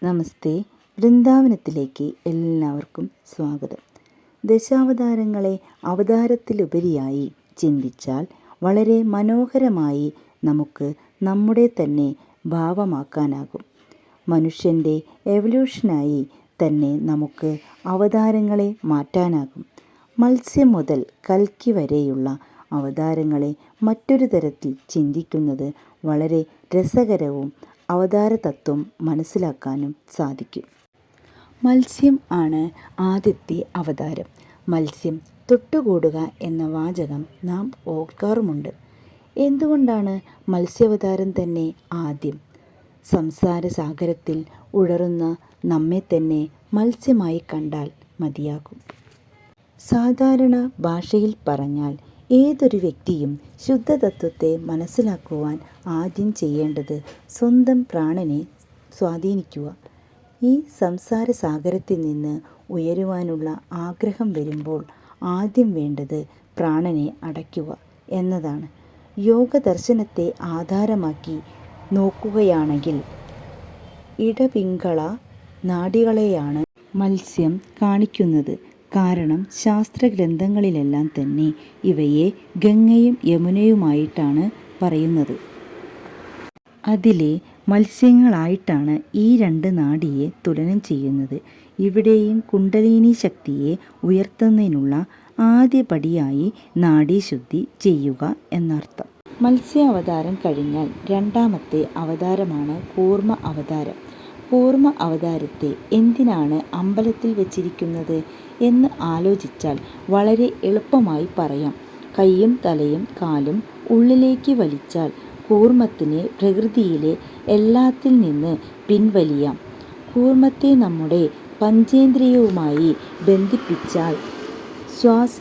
നമസ്തേ. വൃന്ദാവനത്തിലേക്ക് എല്ലാവർക്കും സ്വാഗതം. ദശാവതാരങ്ങളെ അവതാരത്തിലുപരിയായി ചിന്തിച്ചാൽ വളരെ മനോഹരമായി നമുക്ക് നമ്മുടെ തന്നെ ഭാവമാക്കാനാകും. മനുഷ്യൻ്റെ എവല്യൂഷനായി തന്നെ നമുക്ക് അവതാരങ്ങളെ മാറ്റാനാകും. മത്സ്യം മുതൽ കൽക്കി വരെയുള്ള അവതാരങ്ങളെ മറ്റൊരു തരത്തിൽ ചിന്തിക്കുന്നത് വളരെ രസകരവും അവതാര തത്വം മനസ്സിലാക്കാനും സാധിക്കും. മത്സ്യം ആണ് ആദ്യത്തെ അവതാരം. മത്സ്യം തൊട്ടുകൂടുക എന്ന വാചകം നാം ഓർക്കാറുമുണ്ട്. എന്തുകൊണ്ടാണ് മത്സ്യാവതാരം തന്നെ ആദ്യം? സംസാര സാഗരത്തിൽ ഉഴറുന്ന നമ്മെ തന്നെ മത്സ്യമായി കണ്ടാൽ മതിയാകും. സാധാരണ ഭാഷയിൽ പറഞ്ഞാൽ ഏതൊരു വ്യക്തിയും ശുദ്ധതത്വത്തെ മനസ്സിലാക്കുവാൻ ആദ്യം ചെയ്യേണ്ടത് സ്വന്തം പ്രാണനെ സ്വാധീനിക്കുക. ഈ സംസാര സാഗരത്തിൽ നിന്ന് ഉയരുവാനുള്ള ആഗ്രഹം വരുമ്പോൾ ആദ്യം വേണ്ടത് പ്രാണനെ അടയ്ക്കുക എന്നതാണ്. യോഗ ദർശനത്തെ ആധാരമാക്കി നോക്കുകയാണെങ്കിൽ ഇടപിംഗള നാഡികളെയാണ് മത്സ്യം കാണിക്കുന്നത്. കാരണം ശാസ്ത്രഗ്രന്ഥങ്ങളിലെല്ലാം തന്നെ ഇവയെ ഗംഗയും യമുനയുമായിട്ടാണ് പറയുന്നത്. അതിലെ മത്സ്യങ്ങളായിട്ടാണ് ഈ രണ്ട് നാഡിയെ തുലനം ചെയ്യുന്നത്. ഇവിടെയും കുണ്ടലിനി ശക്തിയെ ഉയർത്തുന്നതിനുള്ള ആദ്യപടിയായി നാഡീശുദ്ധി ചെയ്യുക എന്നർത്ഥം. മത്സ്യാവതാരം കഴിഞ്ഞാൽ രണ്ടാമത്തെ അവതാരമാണ് കൂർമ്മ അവതാരം. കൂർമ്മ അവതാരത്തെ എന്തിനാണ് അമ്പലത്തിൽ വെച്ചിരിക്കുന്നത് എന്ന് ആലോചിച്ചാൽ വളരെ എളുപ്പമായി പറയാം. കൈയും തലയും കാലും ഉള്ളിലേക്ക് വലിച്ചാൽ കൂർമ്മത്തിന് പ്രകൃതിയിലെ എല്ലാത്തിൽ നിന്ന് പിൻവലിയാം. കൂർമ്മത്തെ നമ്മുടെ പഞ്ചേന്ദ്രിയവുമായി ബന്ധിപ്പിച്ചാൽ ശ്വാസ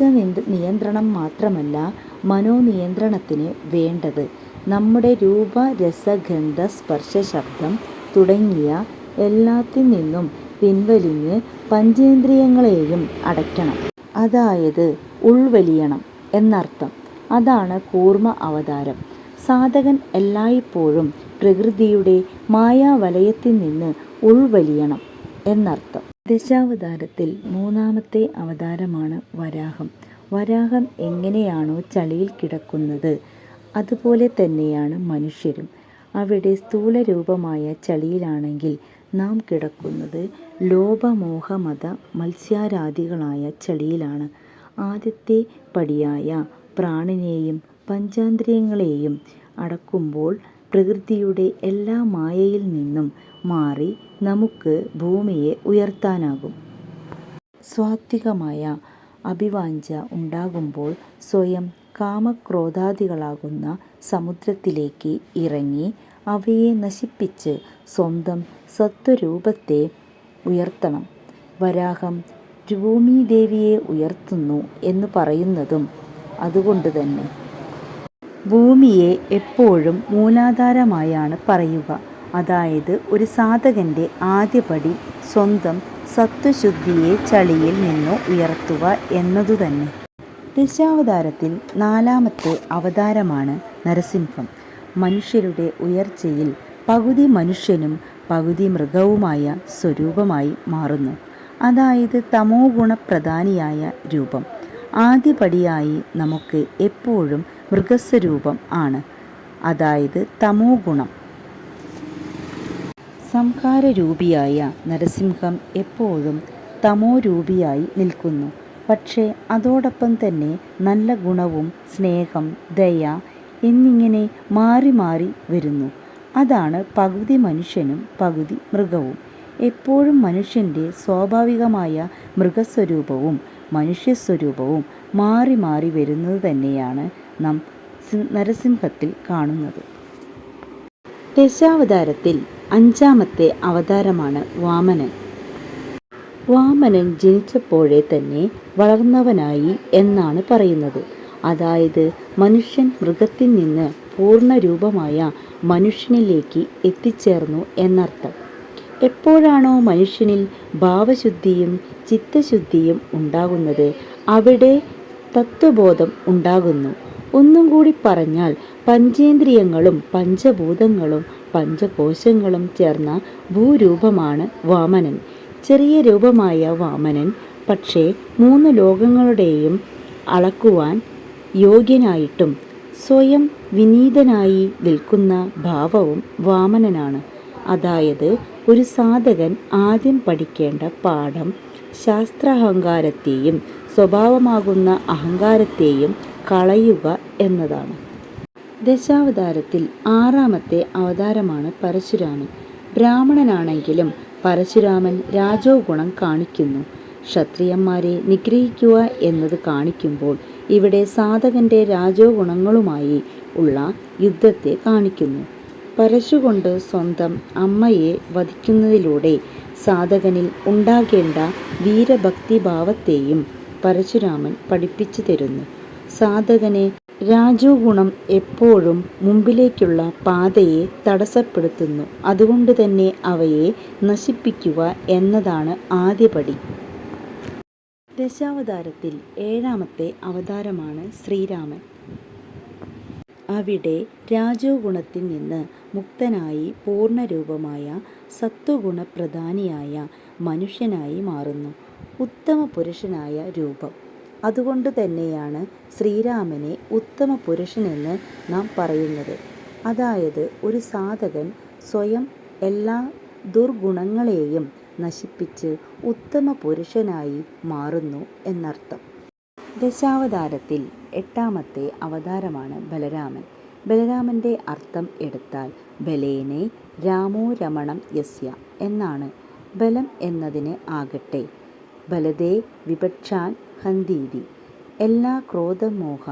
നിയന്ത്രണം മാത്രമല്ല മനോനിയന്ത്രണത്തിന് വേണ്ടത് നമ്മുടെ രൂപ രസ ഗന്ധ സ്പർശ ശബ്ദം തുടങ്ങിയ എല്ലാത്തിൽ നിന്നും പിൻവലിഞ്ഞ് പഞ്ചേന്ദ്രിയങ്ങളെയും അടയ്ക്കണം. അതായത് ഉൾവലിയണം എന്നർത്ഥം. അതാണ് കൂർമ്മ അവതാരം. സാധകൻ എല്ലായ്പ്പോഴും പ്രകൃതിയുടെ മായാവലയത്തിൽ നിന്ന് ഉൾവലിയണം എന്നർത്ഥം. ദശാവതാരത്തിൽ മൂന്നാമത്തെ അവതാരമാണ് വരാഹം. വരാഹം എങ്ങനെയാണോ ചളിയിൽ കിടക്കുന്നത് അതുപോലെ തന്നെയാണ് മനുഷ്യരും. അവിടെ സ്ഥൂലരൂപമായ ചളിയിലാണെങ്കിൽ നാം കിടക്കുന്നത് ലോഭമോഹമത മത്സ്യാരാദികളായ ചളിയിലാണ്. ആദ്യത്തെ പടിയായ പ്രാണനെയും പഞ്ചേന്ദ്രിയങ്ങളെയും അടക്കുമ്പോൾ പ്രകൃതിയുടെ എല്ലാ മായയിൽ നിന്നും മാറി നമുക്ക് ഭൂമിയെ ഉയർത്താനാകും. സ്വാത്വികമായ അഭിവാഞ്ച ഉണ്ടാകുമ്പോൾ സ്വയം കാമക്രോധാദികളാകുന്ന സമുദ്രത്തിലേക്ക് ഇറങ്ങി അവയെ നശിപ്പിച്ച് സ്വന്തം സത്വരൂപത്തെ ഉയർത്തണം. വരാഹം ഭൂമിദേവിയെ ഉയർത്തുന്നു എന്ന് പറയുന്നതും അതുകൊണ്ട് തന്നെ. ഭൂമിയെ എപ്പോഴും മൂലാധാരമായാണ് പറയുക. അതായത് ഒരു സാധകൻ്റെ ആദ്യപടി സ്വന്തം സത്വശുദ്ധിയെ ചളിയിൽ നിന്നു ഉയർത്തുക എന്നതുതന്നെ. ദശാവതാരത്തിൽ നാലാമത്തെ അവതാരമാണ് നരസിംഹം. മനുഷ്യരുടെ ഉയർച്ചയിൽ പകുതി മനുഷ്യനും പകുതി മൃഗവുമായ സ്വരൂപമായി മാറുന്നു. അതായത് തമോ ഗുണപ്രധാനിയായ രൂപം. ആദ്യപടിയായി നമുക്ക് എപ്പോഴും മൃഗസ്വരൂപം ആണ്. അതായത് തമോ ഗുണം. സംഹാരരൂപിയായ നരസിംഹം എപ്പോഴും തമോരൂപിയായി നിൽക്കുന്നു. പക്ഷേ അതോടൊപ്പം തന്നെ നല്ല ഗുണവും സ്നേഹം ദയ എന്നിങ്ങനെ മാറി മാറി വരുന്നു. അതാണ് പകുതി മനുഷ്യനും പകുതി മൃഗവും. എപ്പോഴും മനുഷ്യൻ്റെ സ്വാഭാവികമായ മൃഗസ്വരൂപവും മനുഷ്യസ്വരൂപവും മാറി മാറി വരുന്നത് തന്നെയാണ് നാം നരസിംഹത്തിൽ കാണുന്നത്. ദശാവതാരത്തിൽ അഞ്ചാമത്തെ അവതാരമാണ് വാമനൻ. വാമനൻ ജനിച്ചപ്പോഴേ തന്നെ വളർന്നവനായി എന്നാണ് പറയുന്നത്. അതായത് മനുഷ്യൻ മൃഗത്തിൽ നിന്ന് പൂർണ്ണരൂപമായ മനുഷ്യനിലേക്ക് എത്തിച്ചേർന്നു എന്നർത്ഥം. എപ്പോഴാണോ മനുഷ്യനിൽ ഭാവശുദ്ധിയും ചിത്തശുദ്ധിയും ഉണ്ടാകുന്നത് അവിടെ തത്വബോധം ഉണ്ടാകുന്നു. ഒന്നും കൂടി പറഞ്ഞാൽ പഞ്ചേന്ദ്രിയങ്ങളും പഞ്ചഭൂതങ്ങളും പഞ്ചകോശങ്ങളും ചേർന്ന ഭൂരൂപമാണ് വാമനൻ. ചെറിയ രൂപമായ വാമനൻ പക്ഷേ 3 ലോകങ്ങളുടെയും അളക്കുവാൻ യോഗ്യനായിട്ടും സ്വയം വിനീതനായി നിൽക്കുന്ന ഭാവവും വാമനനാണ്. അതായത് ഒരു സാധകൻ ആദ്യം പഠിക്കേണ്ട പാഠം ശാസ്ത്രാഹങ്കാരത്തെയും സ്വഭാവമാകുന്ന അഹങ്കാരത്തെയും കളയുക എന്നതാണ്. ദശാവതാരത്തിൽ 6ാമത്തെ അവതാരമാണ് പരശുരാമൻ. ബ്രാഹ്മണനാണെങ്കിലും പരശുരാമൻ രാജോ ഗുണം കാണിക്കുന്നു. ക്ഷത്രിയന്മാരെ നിഗ്രഹിക്കുക എന്നത് കാണിക്കുമ്പോൾ ഇവിടെ സാധകന്റെ രാജോ ഗുണങ്ങളുമായി ഉള്ള യുദ്ധത്തെ കാണിക്കുന്നു. പരശുകൊണ്ട് സ്വന്തം അമ്മയെ വധിക്കുന്നതിലൂടെ സാധകനിൽ ഉണ്ടാകേണ്ട വീരഭക്തിഭാവത്തെയും പരശുരാമൻ പഠിപ്പിച്ചു തരുന്നു. സാധകനെ രാജോ ഗുണം എപ്പോഴും മുമ്പിലേക്കുള്ള പാതയെ തടസ്സപ്പെടുത്തുന്നു. അതുകൊണ്ട് തന്നെ അവയെ നശിപ്പിക്കുക എന്നതാണ് ആദ്യപടി. ദശാവതാരത്തിൽ 7ാമത്തെ അവതാരമാണ് ശ്രീരാമൻ. അവിടെ രാജോ ഗുണത്തിൽ നിന്ന് മുക്തനായി പൂർണ്ണരൂപമായ സത്വഗുണപ്രധാനിയായ മനുഷ്യനായി മാറുന്നു. ഉത്തമ പുരുഷനായ രൂപം. അതുകൊണ്ട് തന്നെയാണ് ശ്രീരാമനെ ഉത്തമ പുരുഷനെന്ന് നാം പറയുന്നത്. അതായത് ഒരു സാധകൻ സ്വയം എല്ലാ ദുർഗുണങ്ങളെയും നശിപ്പിച്ച് ഉത്തമ പുരുഷനായി മാറുന്നു എന്നർത്ഥം. ദശാവതാരത്തിൽ 8ാമത്തെ അവതാരമാണ് ബലരാമൻ. ബലരാമൻ്റെ അർത്ഥം എടുത്താൽ ബലേനെ രാമോ രമണം യസ്യ എന്നാണ്. ബലം എന്നതിന് ആകട്ടെ ബലദേ വിപക്ഷാൻ ഹന്തീതി. എല്ലാ ക്രോധമോഹ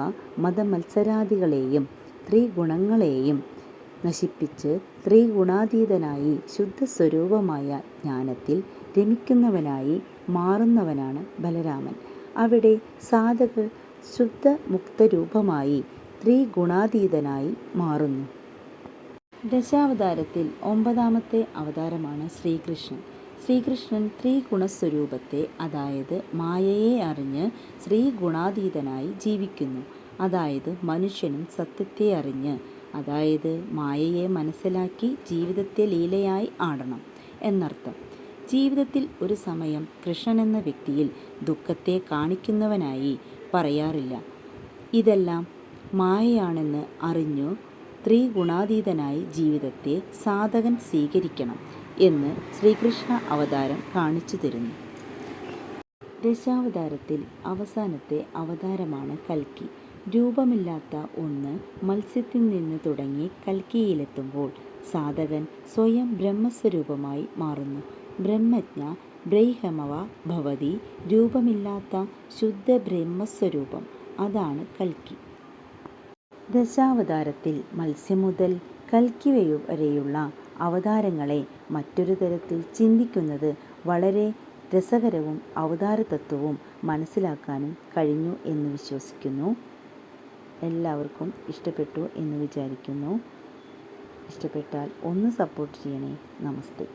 മതമത്സരാദികളെയും ത്രിഗുണങ്ങളെയും നശിപ്പിച്ച് ത്രിഗുണാതീതനായി ശുദ്ധസ്വരൂപമായ ജ്ഞാനത്തിൽ രമിക്കുന്നവനായി മാറുന്നവനാണ് ബലരാമൻ. അവിടെ സാധകർ ശുദ്ധമുക്തരൂപമായി ത്രിഗുണാതീതനായി മാറുന്നു. ദശാവതാരത്തിൽ 9ാമത്തെ അവതാരമാണ് ശ്രീകൃഷ്ണൻ. ശ്രീകൃഷ്ണൻ ത്രിഗുണസ്വരൂപത്തെ അതായത് മായയെ അറിഞ്ഞ് ശ്രീഗുണാതീതനായി ജീവിക്കുന്നു. അതായത് മനുഷ്യനും സത്യത്തെ അറിഞ്ഞ് അതായത് മായയെ മനസ്സിലാക്കി ജീവിതത്തെ ലീലയായി ആടണം എന്നർത്ഥം. ജീവിതത്തിൽ ഒരു സമയം കൃഷ്ണൻ എന്ന വ്യക്തിയിൽ ദുഃഖത്തെ കാണിക്കുന്നവനായി പറയാറില്ല. ഇതെല്ലാം മായയാണെന്ന് അറിഞ്ഞു ത്രിഗുണാതീതനായി ജീവിതത്തെ സാധകൻ സ്വീകരിക്കണം എന്ന് ശ്രീകൃഷ്ണ അവതാരം കാണിച്ചു തരുന്നു. ദശാവതാരത്തിൽ അവസാനത്തെ അവതാരമാണ് കൽക്കി. രൂപമില്ലാത്ത ഒന്ന് മത്സ്യത്തിൽ നിന്ന് തുടങ്ങി കൽക്കിയിലെത്തുമ്പോൾ സാധകൻ സ്വയം ബ്രഹ്മസ്വരൂപമായി മാറുന്നു. ബ്രഹ്മജ്ഞ ബ്രൈഹമവ ഭവതി. രൂപമില്ലാത്ത ശുദ്ധ ബ്രഹ്മസ്വരൂപം, അതാണ് കൽക്കി. ദശാവതാരത്തിൽ മത്സ്യം മുതൽ കൽക്കി വരെയുള്ള അവതാരങ്ങളെ മറ്റൊരു തരത്തിൽ ചിന്തിക്കുന്നത് വളരെ രസകരവും അവതാരതത്വവും മനസ്സിലാക്കാനും കഴിഞ്ഞു എന്ന് വിശ്വസിക്കുന്നു. എല്ലാവർക്കും ഇഷ്ടപ്പെട്ടു എന്ന് വിചാരിക്കുന്നു. ഇഷ്ടപ്പെട്ടാൽ ഒന്ന് സപ്പോർട്ട് ചെയ്യണേ. നമസ്തേ.